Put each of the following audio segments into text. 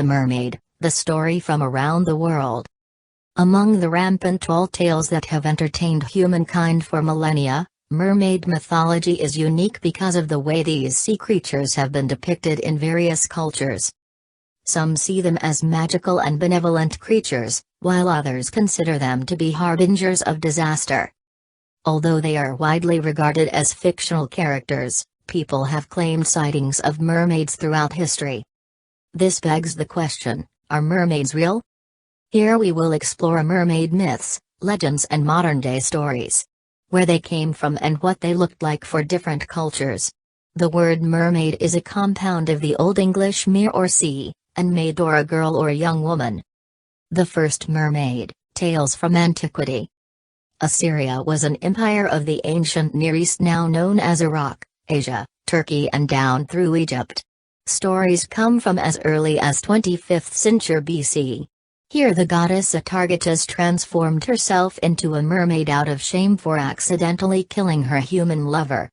The Mermaid, the story from around the world. Among the rampant tall tales that have entertained humankind for millennia, mermaid mythology is unique because of the way these sea creatures have been depicted in various cultures. Some see them as magical and benevolent creatures, while others consider them to be harbingers of disaster. Although they are widely regarded as fictional characters, people have claimed sightings of mermaids throughout history. This begs the question, are mermaids real? Here we will explore mermaid myths, legends and modern-day stories. Where they came from and what they looked like for different cultures. The word mermaid is a compound of the Old English mere or sea, and maid or a girl or a young woman. The first mermaid, tales from Antiquity. Assyria was an empire of the ancient Near East now known as Iraq, Asia, Turkey and down through Egypt. Stories come from as early as 25th century BC. Here the goddess Atargatis transformed herself into a mermaid out of shame for accidentally killing her human lover.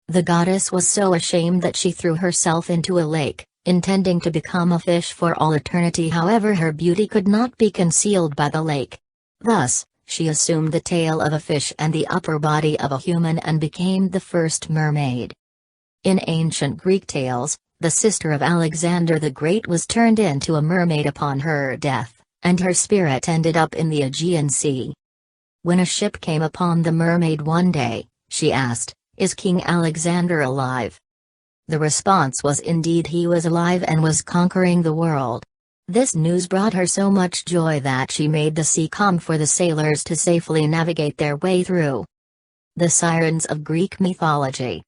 The goddess was so ashamed that she threw herself into a lake, intending to become a fish for all eternity. However, her beauty could not be concealed by the lake. Thus, she assumed the tail of a fish and the upper body of a human and became the first mermaid. In ancient Greek tales, the sister of Alexander the Great was turned into a mermaid upon her death, and her spirit ended up in the Aegean Sea. When a ship came upon the mermaid one day, she asked, "Is King Alexander alive?" The response was indeed he was alive and was conquering the world. This news brought her so much joy that she made the sea calm for the sailors to safely navigate their way through. The Sirens of Greek mythology.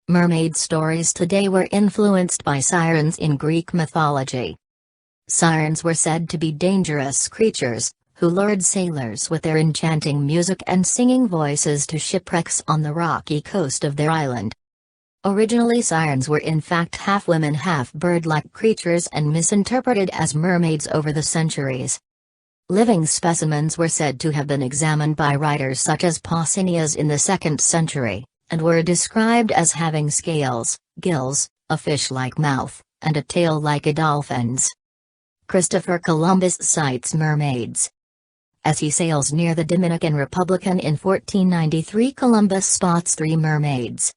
Mermaid stories today were influenced by sirens in Greek mythology. Sirens were said to be dangerous creatures, who lured sailors with their enchanting music and singing voices to shipwrecks on the rocky coast of their island. Originally, sirens were in fact half women, half bird-like creatures and misinterpreted as mermaids over the centuries. Living specimens were said to have been examined by writers such as Pausanias in the 2nd century, and were described as having scales, gills, a fish-like mouth, and a tail like a dolphin's. Christopher Columbus sights mermaids. As he sails near the Dominican Republic in 1493, Columbus spots 3 mermaids,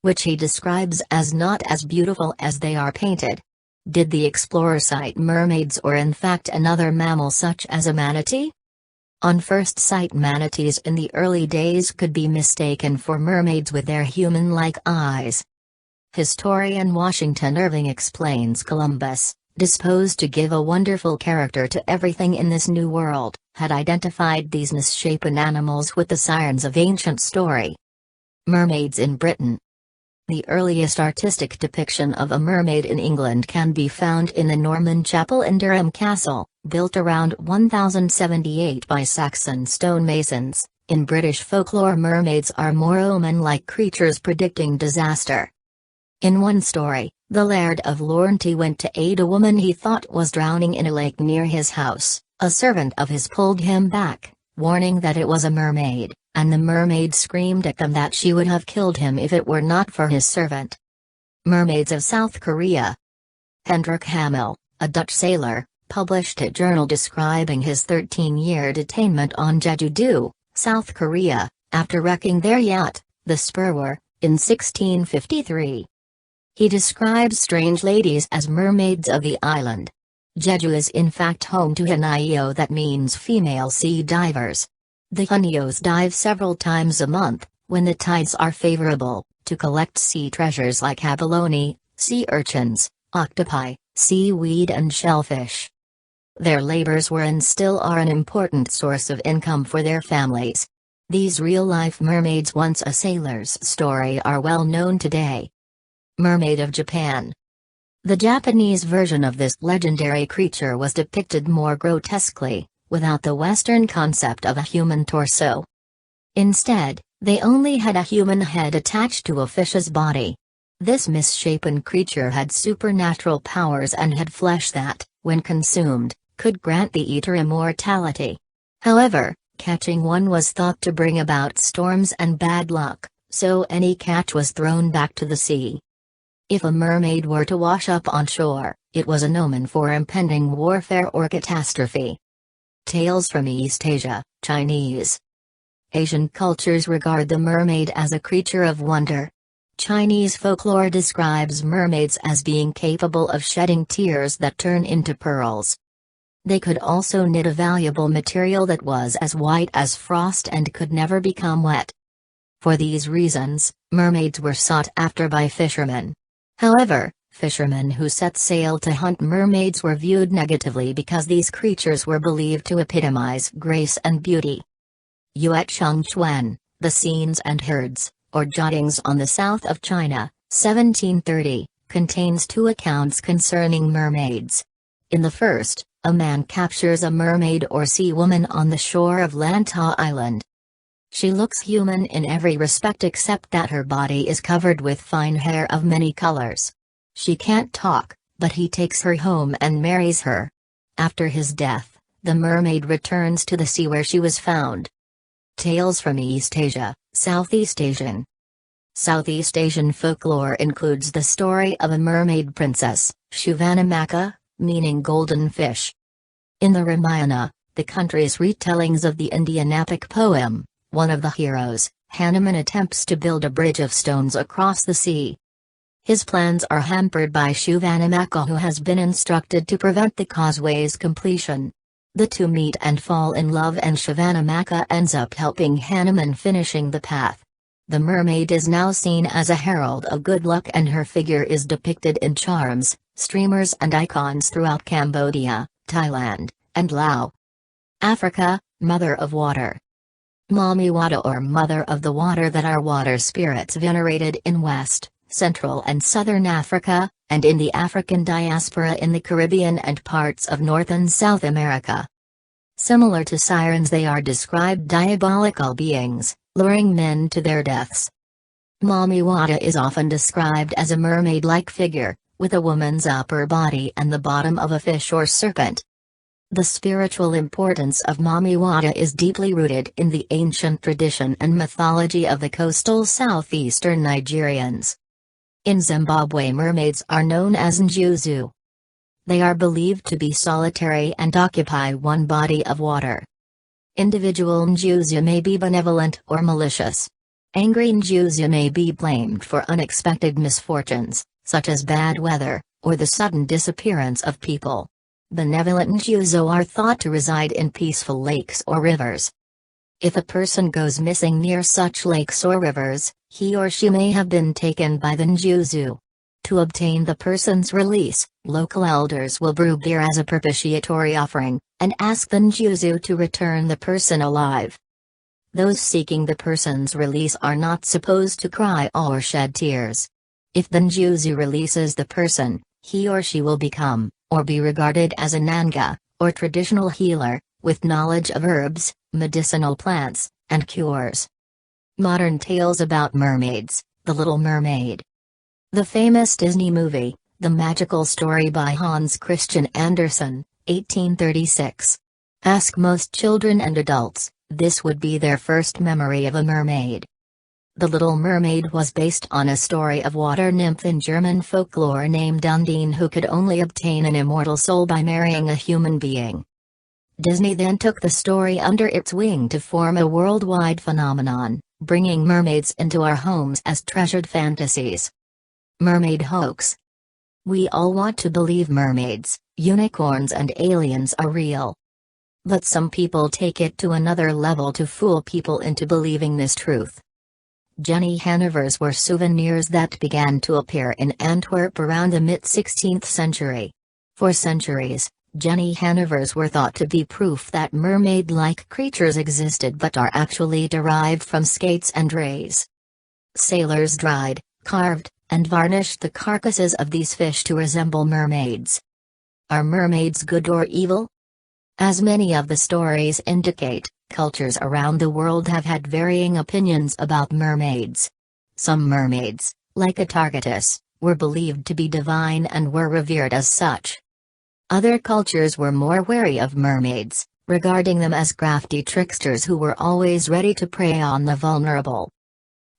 which he describes as not as beautiful as they are painted. Did the explorer sight mermaids or in fact another mammal such as a manatee? On first sight, manatees in the early days could be mistaken for mermaids with their human-like eyes. Historian Washington Irving explains Columbus, disposed to give a wonderful character to everything in this new world, had identified these misshapen animals with the sirens of ancient story. Mermaids in Britain. The earliest artistic depiction of a mermaid in England can be found in the Norman Chapel in Durham Castle, built around 1078 by Saxon stonemasons. In British folklore, mermaids are more omen-like creatures predicting disaster. In one story, the Laird of Lornty went to aid a woman he thought was drowning in a lake near his house. A servant of his pulled him back, warning that it was a mermaid, and the mermaid screamed at them that she would have killed him if it were not for his servant. Mermaids of South Korea. Hendrik Hamel, a Dutch sailor, published a journal describing his 13-year detainment on Jeju-do, South Korea, after wrecking their yacht, the Spurwer, in 1653. He describes strange ladies as mermaids of the island. Jeju is in fact home to Hanyo, that means female sea divers. The Hanyos dive several times a month, when the tides are favorable, to collect sea treasures like abalone, sea urchins, octopi, seaweed and shellfish. Their labors were and still are an important source of income for their families. These real-life mermaids, once a sailor's story, are well known today. Mermaid of Japan. The Japanese version of this legendary creature was depicted more grotesquely, without the Western concept of a human torso. Instead, they only had a human head attached to a fish's body. This misshapen creature had supernatural powers and had flesh that, when consumed, could grant the eater immortality. However, catching one was thought to bring about storms and bad luck, so any catch was thrown back to the sea. If a mermaid were to wash up on shore, It was an omen for impending warfare or catastrophe. Tales from East Asia, Chinese. Asian cultures regard the mermaid as a creature of wonder. Chinese folklore describes mermaids as being capable of shedding tears that turn into pearls. They could also knit a valuable material that was as white as frost and could never become wet. For these reasons, mermaids were sought after by fishermen. However, fishermen who set sail to hunt mermaids were viewed negatively because these creatures were believed to epitomize grace and beauty. Yue Chengquan, The Scenes and Herds, or Jottings on the South of China, 1730, contains two accounts concerning mermaids. In the first, a man captures a mermaid or sea woman on the shore of Lantau Island. She looks human in every respect except that her body is covered with fine hair of many colors. She can't talk, but he takes her home and marries her. After his death, the mermaid returns to the sea where she was found. Tales from East Asia, Southeast Asian. Southeast Asian folklore includes the story of a mermaid princess, Shuvanamaka, meaning golden fish. In the Ramayana, the country's retellings of the Indian epic poem, one of the heroes, Hanuman, attempts to build a bridge of stones across the sea. His plans are hampered by Shuvanamaka, who has been instructed to prevent the causeway's completion. The two meet and fall in love, and Shuvanamaka ends up helping Hanuman finishing the path. The mermaid is now seen as a herald of good luck, and her figure is depicted in charms, streamers and icons throughout Cambodia, Thailand, and Laos. Africa, Mother of Water. Mami Wata, or Mother of the Water, that are water spirits venerated in West, Central and Southern Africa, and in the African diaspora in the Caribbean and parts of North and South America. Similar to sirens, they are described diabolical beings, luring men to their deaths. Mami Wata is often described as a mermaid-like figure, with a woman's upper body and the bottom of a fish or serpent. The spiritual importance of Mami Wata is deeply rooted in the ancient tradition and mythology of the coastal southeastern Nigerians. In Zimbabwe, mermaids are known as Njuzu. They are believed to be solitary and occupy one body of water. Individual Njuzu may be benevolent or malicious. Angry Njuzu may be blamed for unexpected misfortunes, such as bad weather, or the sudden disappearance of people. Benevolent Njuzu are thought to reside in peaceful lakes or rivers. If a person goes missing near such lakes or rivers, he or she may have been taken by the Njuzu. To obtain the person's release, local elders will brew beer as a propitiatory offering, and ask the Njuzu to return the person alive. Those seeking the person's release are not supposed to cry or shed tears. If the Njuzu releases the person, he or she will become, or be regarded as a Nanga, or traditional healer, with knowledge of herbs, medicinal plants, and cures. Modern tales about mermaids, The Little Mermaid. The famous Disney movie, The Magical Story by Hans Christian Andersen, 1836. Ask most children and adults, this would be their first memory of a mermaid. The Little Mermaid was based on a story of water nymph in German folklore named Undine, who could only obtain an immortal soul by marrying a human being. Disney then took the story under its wing to form a worldwide phenomenon, bringing mermaids into our homes as treasured fantasies. Mermaid Hoax. We all want to believe mermaids, unicorns and aliens are real. But some people take it to another level to fool people into believing this truth. Jenny Hannovers were souvenirs that began to appear in Antwerp around the mid-16th century. For centuries, Jenny Hannovers were thought to be proof that mermaid-like creatures existed but are actually derived from skates and rays. Sailors dried, carved, and varnished the carcasses of these fish to resemble mermaids. Are mermaids good or evil? As many of the stories indicate, cultures around the world have had varying opinions about mermaids. Some mermaids, like Atargatis, were believed to be divine and were revered as such. Other cultures were more wary of mermaids, regarding them as crafty tricksters who were always ready to prey on the vulnerable.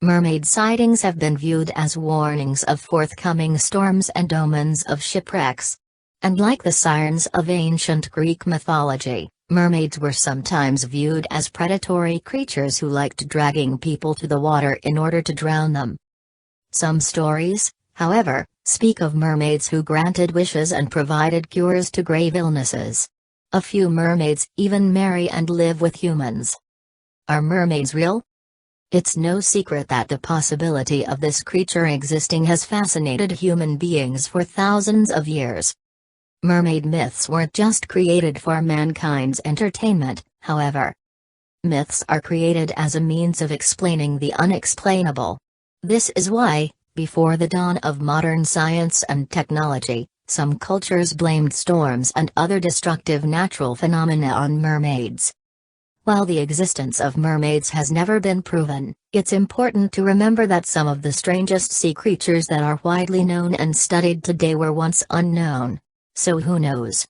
Mermaid sightings have been viewed as warnings of forthcoming storms and omens of shipwrecks. And like the Sirens of ancient Greek mythology, mermaids were sometimes viewed as predatory creatures who liked dragging people to the water in order to drown them. Some stories, however, speak of mermaids who granted wishes and provided cures to grave illnesses. A few mermaids even marry and live with humans. Are mermaids real? It's no secret that the possibility of this creature existing has fascinated human beings for thousands of years. Mermaid myths weren't just created for mankind's entertainment, however. Myths are created as a means of explaining the unexplainable. This is why, before the dawn of modern science and technology, some cultures blamed storms and other destructive natural phenomena on mermaids. While the existence of mermaids has never been proven, it's important to remember that some of the strangest sea creatures that are widely known and studied today were once unknown. So who knows?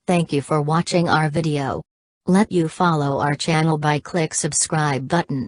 Thank you for watching our video. Let you follow our channel by click subscribe button.